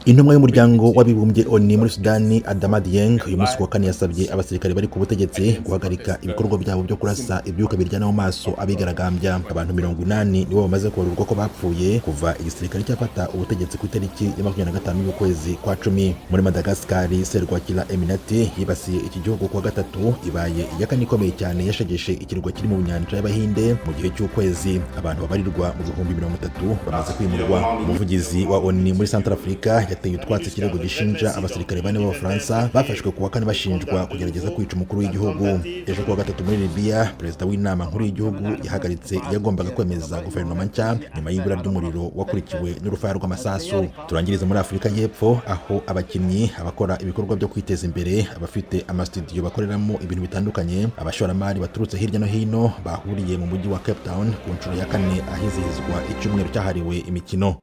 Intumwa y'umuryango w'abibumbye ONU muri Sudani Adama Dieng uyu munsi wa kane yasabye abasirikare bari ku butegetsi guhagarika ibikorwa byabo byo kurasa ibyuka biryana mu maso abigaragambya. Abantu 80 nibo bamaze kubarurwa ko bapfuye kuva igisirikare cyafata ubutegetsi ku itariki ya 25 y'ukwezi kwa 10. Muri Madagascar, Serwakira Eminati yibasiye iki gihugu kuwa gatatu, ibaye iyakane ikomeye cyane yashegeshe ikirwa kiri mu nyanja y'Abahinde mu gihe cy'ukwezi. Abantu babarirwa mu bihumbi 30 bamaze kwimurwa. Umuvugizi wa ONU muri Centrafrica yateye utwatsi ikirego gishinja abasirikare bane b'Abafaransa bafashwe kuwa kane bashinjwa kugerageza kwica umukuru w'igihugu. Ejo kuwa gatatu muri Libya, perezida w'inama nkuru y'igihugu yahagaritse yagombaga kwemeza guverinoma nshya nyuma y'ibura ry'umuriro wakurikiwe n'urufaya rw'amasasu. Turangiriza muri Afurika y'Epfo, aho abakinnyi, abakora ibikorwa byo kwiteza imbere, abafite amastudio bakoreramo ibintu bitandukanye, abashoramari baturutse hirya no hino bahuriye mu mujyi wa Cape Town ku nshuro ya kane ahizihizwa icyumweru cyahariwe imikino.